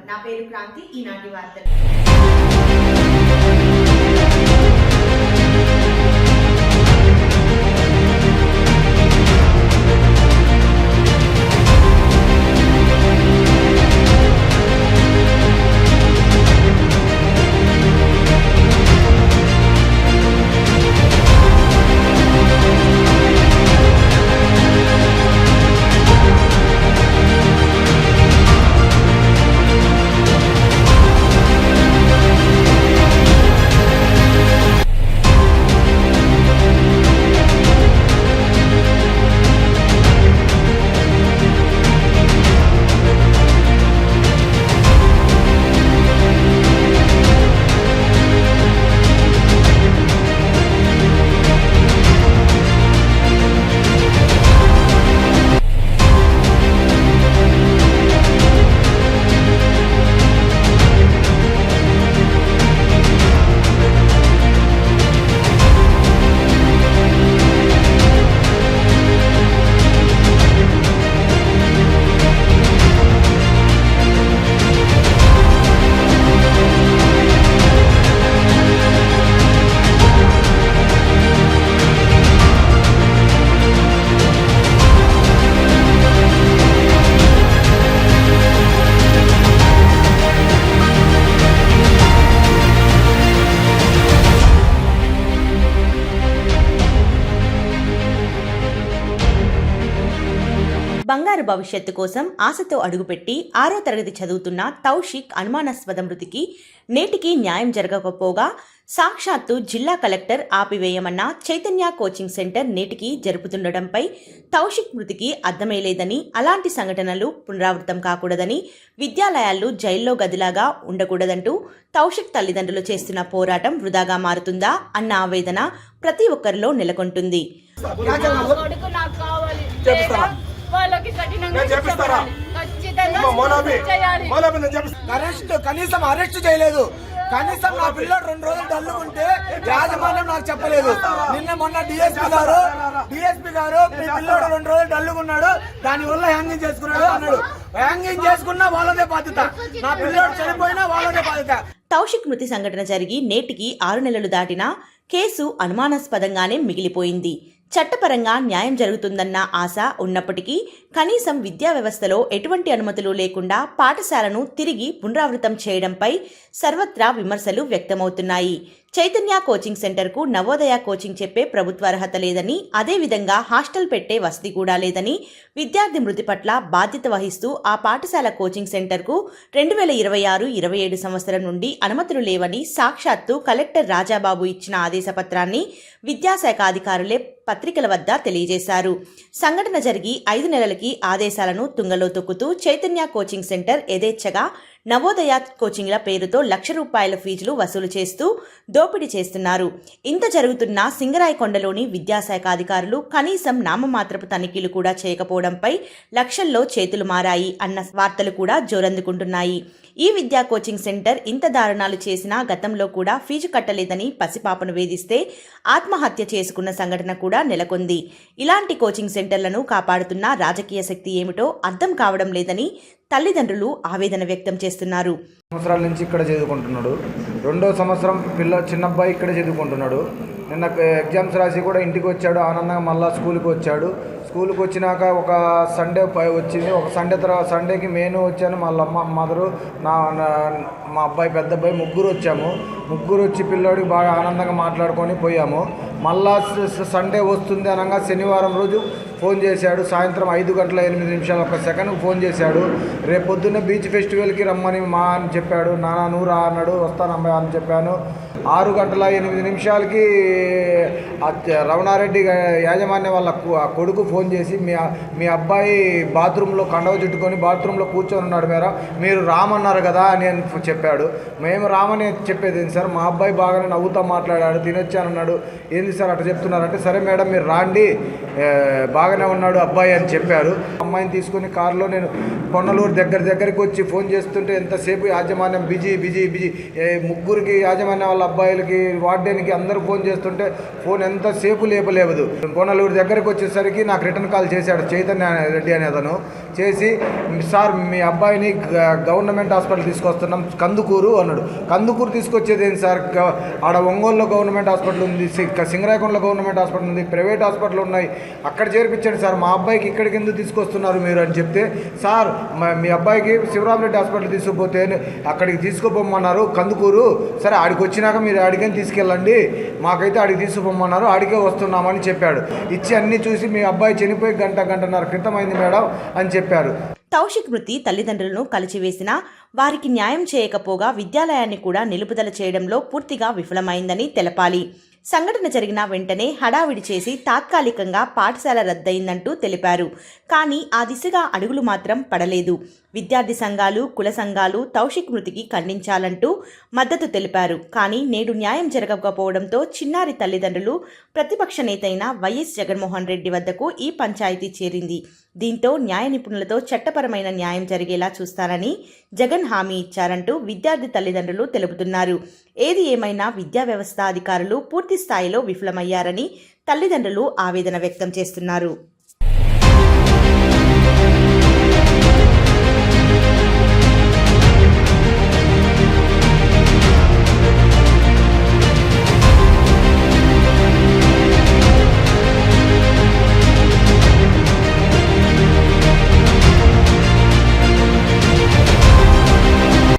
నా పేరు క్రాంతి. ఈనాటి వార్తలు. బంగారు భవిష్యత్తు కోసం ఆశతో అడుగుపెట్టి 6వ తరగతి చదువుతున్న తౌషిక్ అనుమానాస్పద మృతికి నేటికి న్యాయం జరగకపోగా సాక్షాత్తు జిల్లా కలెక్టర్ ఆపివేయమన్న చైతన్య కోచింగ్ సెంటర్ నేటికి జరుపుతుండటంపై తౌషిక్ మృతికి అర్థమే లేదని, అలాంటి సంఘటనలు పునరావృతం కాకూడదని, విద్యాలయాల్లో జైల్లో గదిలాగా ఉండకూడదంటూ తౌషిక్ తల్లిదండ్రులు చేస్తున్న పోరాటం వృధాగా మారుతుందా అన్న ఆవేదన ప్రతి ఒక్కరిలో నెలకొంటుంది. కనీసం అరెస్ట్ చేయలేదు. కనీసం నా పిల్లడు 2 రోజులు డల్లుకుంటే యాజమాన్యం నాకు చెప్పలేదు. నిన్న మొన్న డిఎస్పీ గారు మీ పిల్లడు 2 రోజులు డల్లుకున్నాడు, దాని వల్ల హ్యాంగింగ్ చేసుకున్నాడు అన్నాడు. హ్యాంగింగ్ చేసుకున్నా వాళ్ళదే బాధ్యత, నా పిల్లడు చనిపోయినా వాళ్ళదే బాధ్యత. తౌషిక్ మృతి సంఘటన జరిగి నేటికి 6 నెలలు దాటినా కేసు అనుమానాస్పదంగానే మిగిలిపోయింది. చట్టపరంగా న్యాయం జరుగుతుందన్న ఆశ ఉన్నప్పటికీ కనీసం విద్యా వ్యవస్థలో ఎటువంటి అనుమతులు లేకుండా పాఠశాలను తిరిగి పునరావృతం చేయడంపై సర్వత్రా విమర్శలు వ్యక్తమవుతున్నాయి. చైతన్య కోచింగ్ సెంటర్కు నవోదయ కోచింగ్ చెప్పే ప్రభుత్వ అర్హత లేదని, అదేవిధంగా హాస్టల్ పెట్టే వసతి కూడా లేదని, విద్యార్థి మృతి పట్ల బాధ్యత వహిస్తూ ఆ పాఠశాల కోచింగ్ సెంటర్కు 2026-27 సంవత్సరం నుండి అనుమతులు లేవని సాక్షాత్తు కలెక్టర్ రాజాబాబు ఇచ్చిన ఆదేశపత్రాన్ని విద్యాశాఖ అధికారులే పత్రికల వద్ద తెలియజేశారు. సంఘటన జరిగి 5 నెలలకి ఆదేశాలను తుంగలో తొక్కుతూ చైతన్య కోచింగ్ సెంటర్ యథేచ్ఛగా నవోదయ కోచింగ్ల పేరుతో ₹1,00,000 ఫీజులు వసూలు చేస్తూ దోపిడీ చేస్తున్నారు. ఇంత జరుగుతున్న సింగరాయకొండలోని విద్యాశాఖ అధికారులు కనీసం నామమాత్రపు తనిఖీలు కూడా చేయకపోవడంపై లక్షల్లో చేతులు మారాయి అన్న వార్తలు కూడా జోరందుకుంటున్నాయి. ఈ విద్యా కోచింగ్ సెంటర్ ఇంత దారుణాలు చేసినా గతంలో కూడా ఫీజు కట్టలేదని పసిపాపను వేధిస్తే ఆత్మహత్య చేసుకున్న సంఘటన కూడా నెలకొంది. ఇలాంటి కోచింగ్ సెంటర్లను కాపాడుతున్న రాజకీయ శక్తి ఏమిటో అర్థం కావడం లేదని తల్లిదండ్రులు ఆవేదన వ్యక్తం చేస్తున్నారు. సంవత్సరాల నుంచి ఇక్కడ చదువుకుంటున్నాడు. 2వ సంవత్సరం చిన్న అబ్బాయి ఇక్కడ చదువుకుంటున్నాడు. నిన్న ఎగ్జామ్స్ రాసి కూడా ఇంటికి వచ్చాడు, ఆనందంగా మళ్ళీ స్కూల్కి వచ్చాడు. స్కూల్కి వచ్చినాక ఒక సండే వచ్చింది. ఒక సండేకి నేను వచ్చాను, వాళ్ళ మదరు, మా అబ్బాయి, పెద్ద అబ్బాయి, ముగ్గురు వచ్చాము. ముగ్గురు వచ్చి పిల్లోడికి బాగా ఆనందంగా మాట్లాడుకొని పోయాము. మళ్ళా సండే వస్తుంది అనగా శనివారం రోజు ఫోన్ చేశాడు. సాయంత్రం 5:08 ఫోన్ చేశాడు. రేపు పొద్దున్నే బీచ్ ఫెస్టివల్కి రమ్మని అని చెప్పాడు. నాన్న నువ్వు రా అన్నాడు. వస్తానమ్మా అని చెప్పాను. 6:08కి రమణారెడ్డి యాజమాన్య వాళ్ళ కొడుకు ఫోన్ చేసి మీ అబ్బాయి బాత్రూంలో కండవ చుట్టుకొని బాత్రూంలో కూర్చొని ఉన్నాడు, మీరు రామన్నారు కదా అని చెప్పాడు. మేము రామని చెప్పేది ఏంటి సార్, మా అబ్బాయి బాగానే నవ్వుతా మాట్లాడాడు, తినొచ్చానన్నాడు. ఏంది సార్ అట్లా చెప్తున్నారంటే, సరే మేడం మీరు రాండి, బాగానే ఉన్నాడు అబ్బాయి అని చెప్పారు. అమ్మాయిని తీసుకొని కారులో నేను పొన్నలూరు దగ్గరికి వచ్చి ఫోన్ చేస్తుంటే ఎంతసేపు యాజమాన్యం బిజీ ముగ్గురికి యాజమాన్యం వాళ్ళ అబ్బాయిలకి వార్డెన్కి అందరూ ఫోన్ చేస్తుంటే ఫోన్ ఎంతసేపు లేపలేదు. పొన్నలూరు దగ్గరికి వచ్చేసరికి నాకు రిటర్న్ కాల్ చేశాడు చైతన్య రెడ్డి అనే అతను. చేసి సార్ మీ అబ్బాయిని గవర్నమెంట్ హాస్పిటల్ తీసుకొస్తున్నాం కందుకూరు అన్నాడు. కందుకూరు తీసుకొచ్చేది ఏంటి సార్, ఆడ ఒంగోలులో గవర్నమెంట్ హాస్పిటల్ ఉంది, సింగరాయకొండలో గవర్నమెంట్ హాస్పిటల్ ఉంది, ప్రైవేట్ హాస్పిటల్ ఉన్నాయి, అక్కడ చేర్పించండి సార్, మా అబ్బాయికి ఇక్కడికి ఎందుకు తీసుకొస్తున్నారు మీరు అని చెప్తే, సార్ మీ అబ్బాయికి శివరామరెడ్డి హాస్పిటల్ తీసుకుపోతే అక్కడికి తీసుకుపోమన్నారు కందుకూరు, సరే ఆడికి వచ్చినాక మీరు ఆడికని తీసుకెళ్ళండి, మాకైతే ఆడికి తీసుకుపోమన్నారు, ఆడికే వస్తున్నామని చెప్పాడు. ఇచ్చి అన్నీ చూసి మీ అబ్బాయి చనిపోయి గంటన్నర క్రితం అయింది మేడం అని చెప్పారు. తౌషిక్ మృతి తల్లిదండ్రులను కలిచివేసినా వారికి న్యాయం చేయకపోగా విద్యాలయాన్ని కూడా నిలుపుదల చేయడంలో పూర్తిగా విఫలమైందని తెలపాలి. సంఘటన జరిగిన వెంటనే హడావిడి చేసి తాత్కాలికంగా పాఠశాల రద్దయిందంటూ తెలిపారు. కానీ ఆ దిశగా అడుగులు మాత్రం పడలేదు. విద్యార్థి సంఘాలు, కుల సంఘాలు తౌషిక్ మృతికి ఖండించాలంటూ మద్దతు తెలిపారు. కానీ నేడు న్యాయం జరగకపోవడంతో చిన్నారి తల్లిదండ్రులు ప్రతిపక్ష నేతైన వైఎస్ జగన్మోహన్ రెడ్డి వద్దకు ఈ పంచాయతీ చేరింది. దీంతో న్యాయ నిపుణులతో చట్టపరమైన న్యాయం జరిగేలా చూస్తానని జగన్ హామీ ఇచ్చారంటూ విద్యార్థి తల్లిదండ్రులు తెలుపుతున్నారు. ఏది ఏమైనా విద్యా వ్యవస్థ అధికారులు పూర్తి స్థాయిలో విఫలమయ్యారని తల్లిదండ్రులు ఆవేదన వ్యక్తం చేస్తున్నారు.